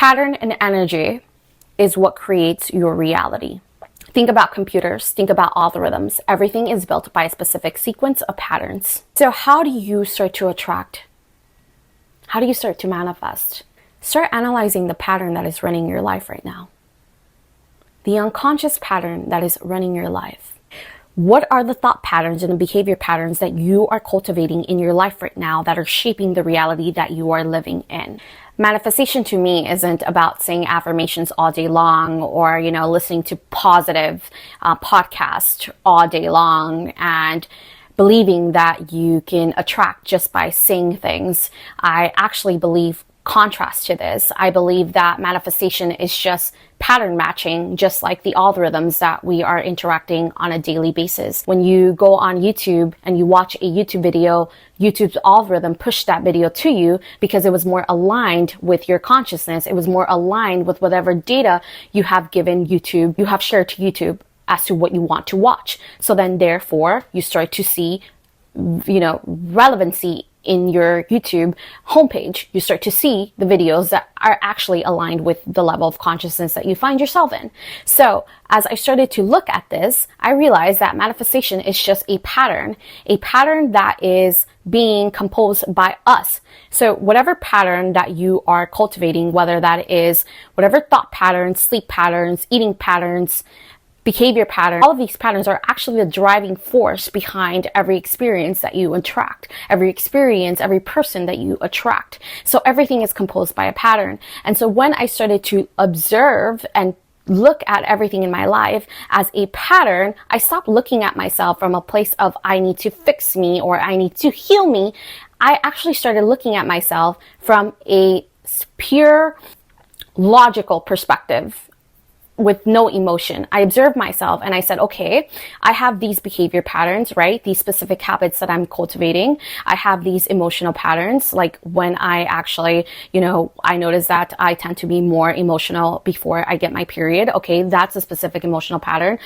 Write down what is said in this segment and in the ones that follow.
Pattern and energy is what creates your reality. Think about computers, think about algorithms. Everything is built by a specific sequence of patterns. So how do you start to attract? How do you start to manifest? Start analyzing the pattern that is running your life right now. The unconscious pattern that is running your life. What are the thought patterns and the behavior patterns that you are cultivating in your life right now that are shaping the reality that you are living in? Manifestation to me isn't about saying affirmations all day long or, listening to positive podcasts all day long and believing that you can attract just by saying things. I actually believe contrast to this. I believe that manifestation is just pattern matching, just like the algorithms that we are interacting on a daily basis. When you go on YouTube and you watch a YouTube video, YouTube's algorithm pushed that video to you because it was more aligned with your consciousness. It was more aligned with whatever data you have given YouTube, you have shared to YouTube as to what you want to watch. So then therefore you start to see, relevancy in your YouTube homepage. You start to see the videos that are actually aligned with the level of consciousness that you find yourself in. So as I started to look at this, I realized that manifestation is just a pattern that is being composed by us. So whatever pattern that you are cultivating, whether that is whatever thought patterns, sleep patterns, eating patterns, behavior pattern, all of these patterns are actually the driving force behind every experience that you attract, every experience, every person that you attract. So everything is composed by a pattern. And so when I started to observe and look at everything in my life as a pattern, I stopped looking at myself from a place of I need to fix me or I need to heal me. I actually started looking at myself from a pure logical perspective, with no emotion. I observed myself and I said, okay, I have these behavior patterns, right? These specific habits that I'm cultivating. I have these emotional patterns. Like when I actually, I notice that I tend to be more emotional before I get my period. Okay, that's a specific emotional pattern.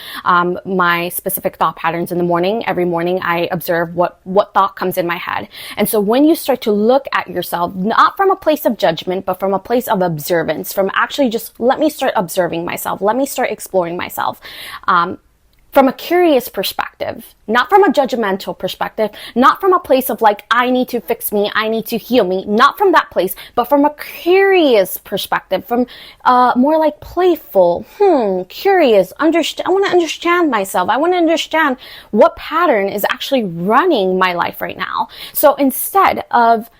My specific thought patterns in the morning, every morning I observe what thought comes in my head. And so when you start to look at yourself, not from a place of judgment, but from a place of observance, from actually just let me start observing myself. Let me start exploring myself from a curious perspective, not from a judgmental perspective, not from a place of like, I need to fix me, I need to heal me, not from that place, but from a curious perspective, from more like playful, curious, I want to understand myself. I want to understand what pattern is actually running my life right now. So instead of,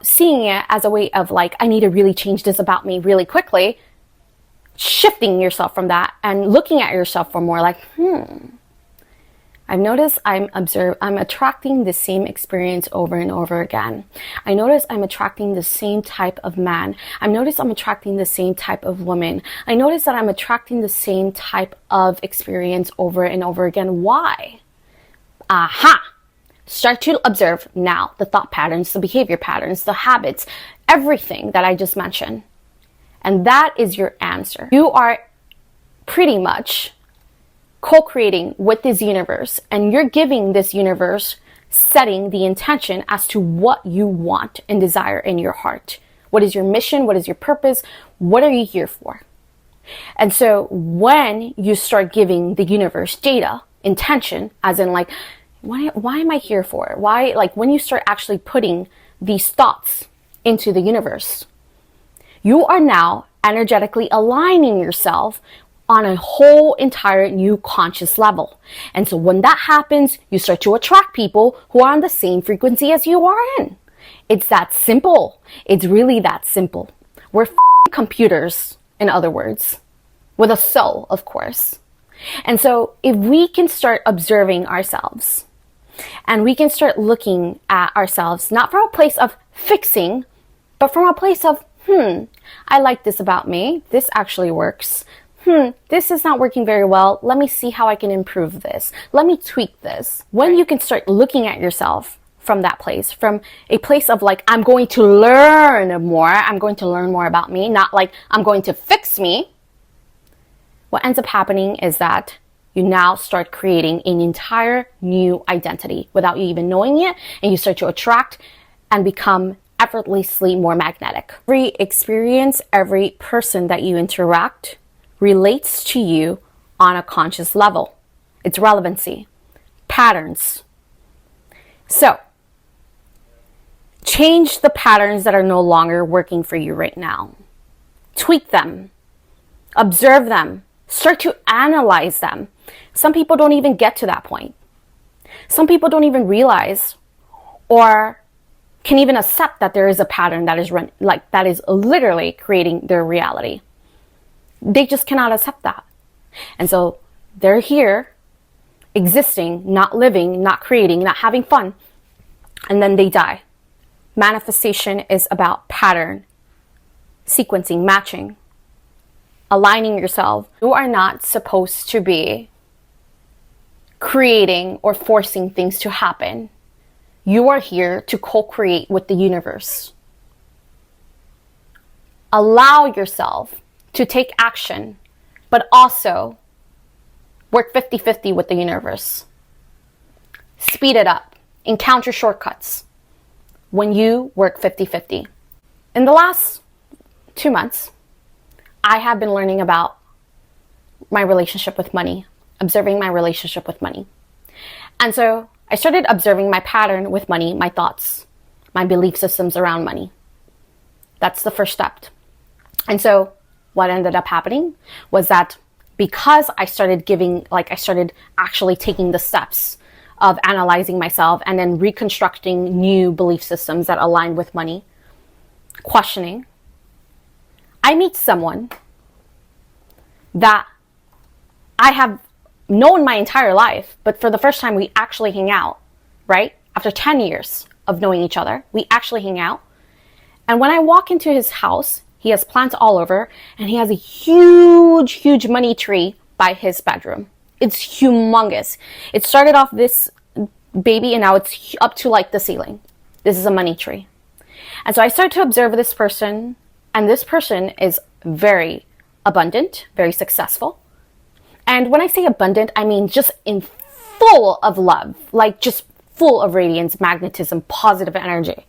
seeing it as a way of like, I need to really change this about me really quickly, shifting yourself from that and looking at yourself for more like, I've noticed I'm attracting the same experience over and over again. I notice I'm attracting the same type of man. I notice I'm attracting the same type of woman. I notice that I'm attracting the same type of experience over and over again. Why? Aha! Start to observe now the thought patterns, the behavior patterns, the habits, everything that I just mentioned. And that is your answer. You are pretty much co-creating with this universe, and you're giving this universe setting the intention as to what you want and desire in your heart. What is your mission? What is your purpose? What are you here for? And so when you start giving the universe data, intention, as in like, why am I here for? Why, like when you start actually putting these thoughts into the universe, you are now energetically aligning yourself on a whole entire new conscious level. And so when that happens, you start to attract people who are on the same frequency as you are in. It's that simple. It's really that simple. We're computers, in other words, with a soul, of course. And so if we can start observing ourselves and we can start looking at ourselves, not from a place of fixing, but from a place of, I like this about me. This actually works. This is not working very well. Let me see how I can improve this. Let me tweak this. When you can start looking at yourself from that place, from a place of like, I'm going to learn more. I'm going to learn more about me, not like I'm going to fix me. What ends up happening is that you now start creating an entire new identity without you even knowing it. And you start to attract and become effortlessly more magnetic. Every experience, every person that you interact relates to you on a conscious level. It's relevancy, patterns. So, change the patterns that are no longer working for you right now. Tweak them, observe them, start to analyze them. Some people don't even get to that point. Some people don't even realize or can even accept that there is a pattern that is literally creating their reality. They just cannot accept that. And so they're here existing, not living, not creating, not having fun, and then they die. Manifestation is about pattern, sequencing, matching, aligning yourself. You are not supposed to be creating or forcing things to happen. You are here to co-create with the universe. Allow yourself to take action, but also work 50-50 with the universe. Speed it up. Encounter shortcuts when you work 50-50. In the last 2 months, I have been learning about my relationship with money, observing my relationship with money. And so I started observing my pattern with money, my thoughts, my belief systems around money. That's the first step. And so what ended up happening was that because I started actually taking the steps of analyzing myself and then reconstructing new belief systems that align with money, questioning, I meet someone that I have known my entire life, but for the first time we actually hang out, right? After 10 years of knowing each other, we actually hang out. And when I walk into his house, he has plants all over and he has a huge money tree by his bedroom. It's humongous. It started off this baby and now it's up to like the ceiling. This is a money tree. And so I started to observe this person, and this person is very abundant, very successful. And when I say abundant, I mean just in full of love, like just full of radiance, magnetism, positive energy.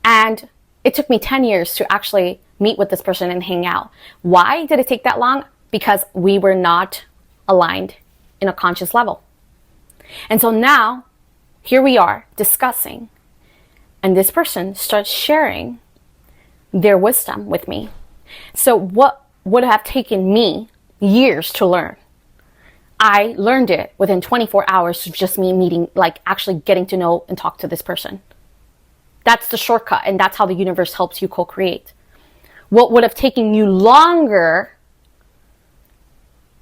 And it took me 10 years to actually meet with this person and hang out. Why did it take that long? Because we were not aligned in a conscious level. And so now, here we are discussing, and this person starts sharing their wisdom with me. So what would have taken me years to learn, I learned it within 24 hours of just me meeting, like actually getting to know and talk to this person. That's the shortcut, and that's how the universe helps you co-create. What would have taken you longer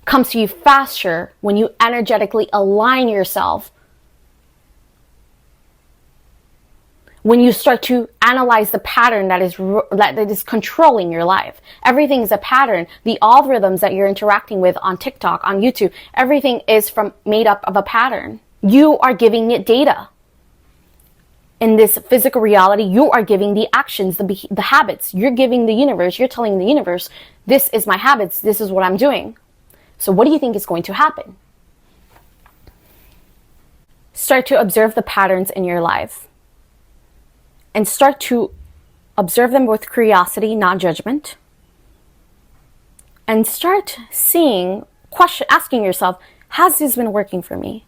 comes to you faster when you energetically align yourself. When you start to analyze the pattern that is controlling your life. Everything is a pattern. The algorithms that you're interacting with on TikTok, on YouTube, everything is made up of a pattern. You are giving it data. In this physical reality, you are giving the actions, the habits. You're giving the universe, you're telling the universe, this is my habits, this is what I'm doing. So what do you think is going to happen? Start to observe the patterns in your life. And start to observe them with curiosity, not judgment. And start asking yourself, has this been working for me?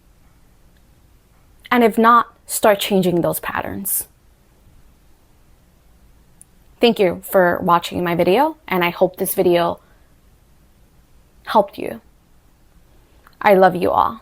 And if not, start changing those patterns. Thank you for watching my video, and I hope this video helped you. I love you all.